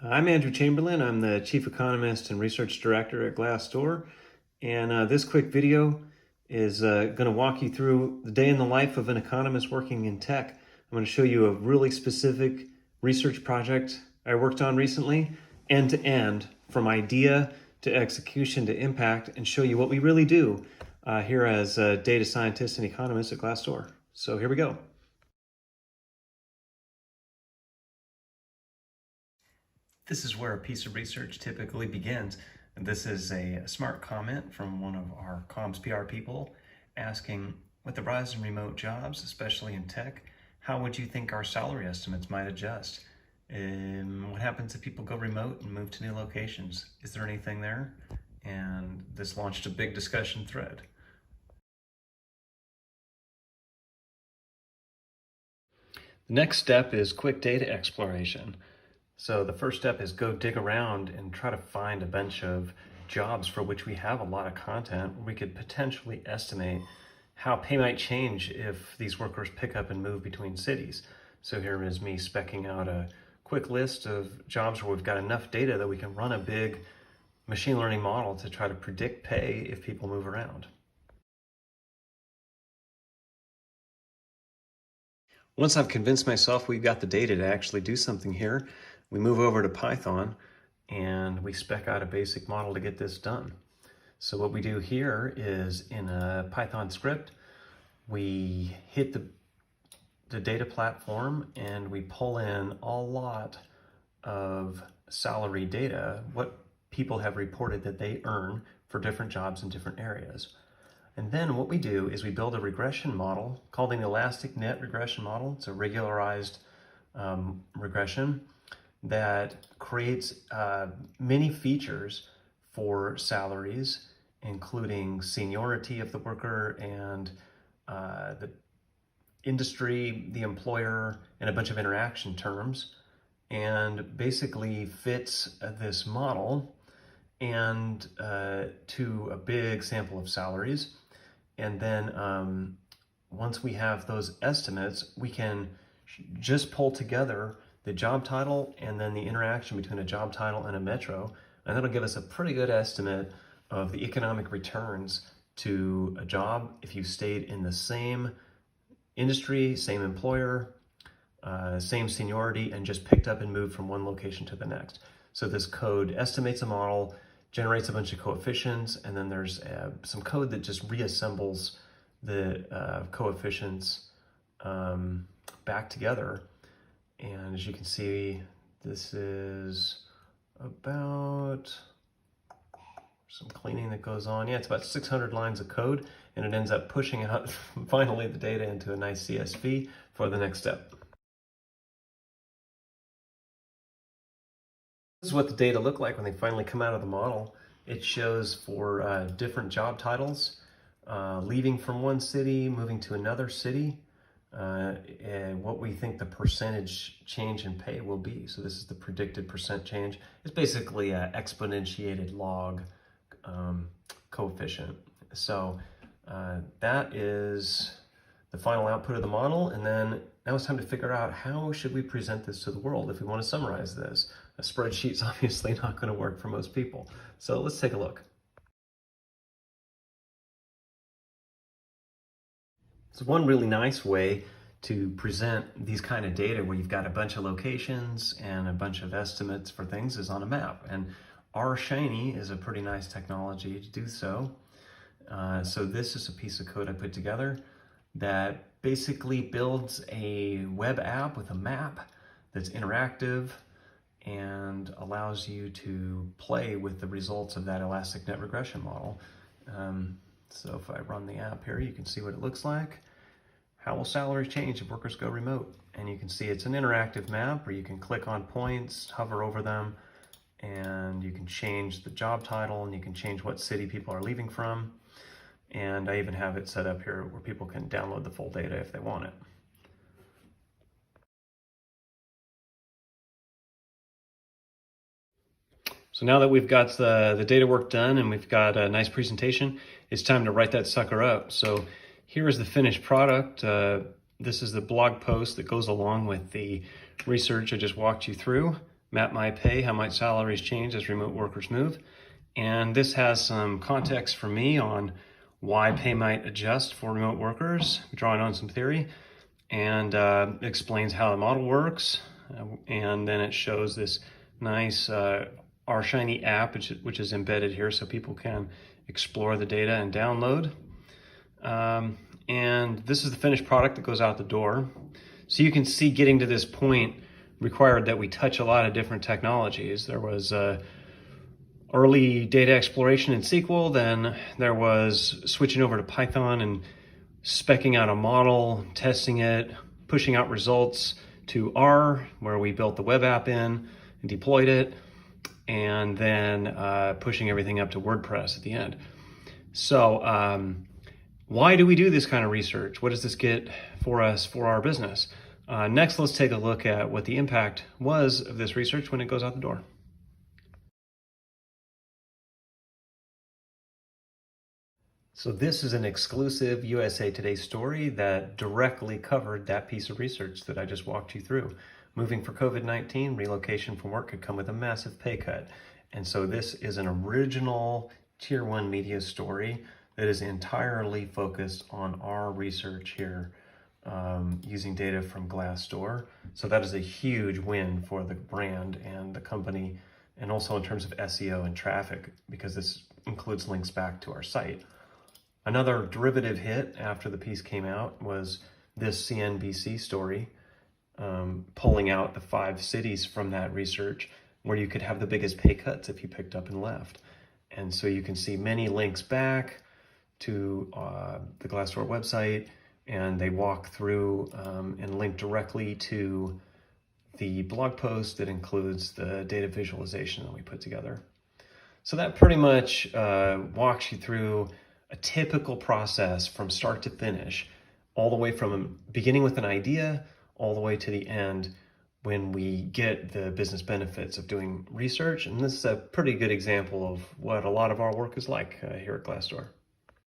I'm Andrew Chamberlain. I'm the Chief Economist and Research Director at Glassdoor. And this quick video is going to walk you through the day in the life of an economist working in tech. I'm going to show you a really specific research project I worked on recently, end to end, from idea to execution to impact, and show you what we really do here as data scientists and economists at Glassdoor. So here we go. This is where a piece of research typically begins. And this is a smart comment from one of our comms PR people asking, with the rise in remote jobs, especially in tech, how would you think our salary estimates might adjust? What happens if people go remote and move to new locations? Is there anything there? And this launched a big discussion thread. The next step is quick data exploration. So the first step is go dig around and try to find a bunch of jobs for which we have a lot of content. We could potentially estimate how pay might change if these workers pick up and move between cities. So here is me specking out a quick list of jobs where we've got enough data that we can run a big machine learning model to try to predict pay if people move around. Once I've convinced myself we've got the data to actually do something here, we move over to Python and we spec out a basic model to get this done. So what we do here is in a Python script, we hit the data platform and we pull in a lot of salary data, what people have reported that they earn for different jobs in different areas. And then what we do is we build a regression model called an elastic net regression model. It's a regularized regression that creates many features for salaries, including seniority of the worker and the industry, the employer, and a bunch of interaction terms, and basically fits this model and to a big sample of salaries. And then once we have those estimates, we can just pull together the job title and then the interaction between a job title and a metro. And that'll give us a pretty good estimate of the economic returns to a job if you stayed in the same industry, same employer, same seniority, and just picked up and moved from one location to the next. So this code estimates a model, generates a bunch of coefficients, and then there's some code that just reassembles the coefficients back together. And as you can see, this is about some cleaning that goes on. Yeah, it's about 600 lines of code, and it ends up pushing out finally the data into a nice CSV for the next step. This is what the data look like when they finally come out of the model. It shows for different job titles, leaving from one city, moving to another city, and what we think the percentage change in pay will be. So this is the predicted percent change. It's basically an exponentiated log coefficient. So that is the final output of the model. And then now it's time to figure out how should we present this to the world if we want to summarize this. A spreadsheet's obviously not going to work for most people. So let's take a look. So one really nice way to present these kind of data where you've got a bunch of locations and a bunch of estimates for things is on a map. And R Shiny is a pretty nice technology to do so. So this is a piece of code I put together that basically builds a web app with a map that's interactive and allows you to play with the results of that elastic net regression model. So if I run the app here, you can see what it looks like. How will salaries change if workers go remote? And you can see it's an interactive map where you can click on points, hover over them, and you can change the job title and you can change what city people are leaving from. And I even have it set up here where people can download the full data if they want it. So now that we've got the data work done and we've got a nice presentation, it's time to write that sucker up. So here is the finished product. This is the blog post that goes along with the research I just walked you through. Map My Pay, how might salaries change as remote workers move. And this has some context for me on why pay might adjust for remote workers, drawing on some theory, and explains how the model works. And then it shows this nice Our Shiny app, which is embedded here so people can explore the data and download. And this is the finished product that goes out the door. So you can see getting to this point required that we touch a lot of different technologies. There was early data exploration in SQL, then there was switching over to Python and speccing out a model, testing it, pushing out results to R, where we built the web app in and deployed it, and then pushing everything up to WordPress at the end. So why do we do this kind of research? What does this get for us for our business? Next, let's take a look at what the impact was of this research when it goes out the door. So this is an exclusive USA Today story that directly covered that piece of research that I just walked you through. Moving for COVID-19, relocation from work could come with a massive pay cut. And so this is an original Tier 1 media story that is entirely focused on our research here using data from Glassdoor. So that is a huge win for the brand and the company, and also in terms of SEO and traffic, because this includes links back to our site. Another derivative hit after the piece came out was this CNBC story, pulling out the 5 cities from that research where you could have the biggest pay cuts if you picked up and left. And so you can see many links back to the Glassdoor website, and they walk through and link directly to the blog post that includes the data visualization that we put together. So that pretty much walks you through a typical process from start to finish, all the way from beginning with an idea, all the way to the end when we get the business benefits of doing research. And this is a pretty good example of what a lot of our work is like here at Glassdoor.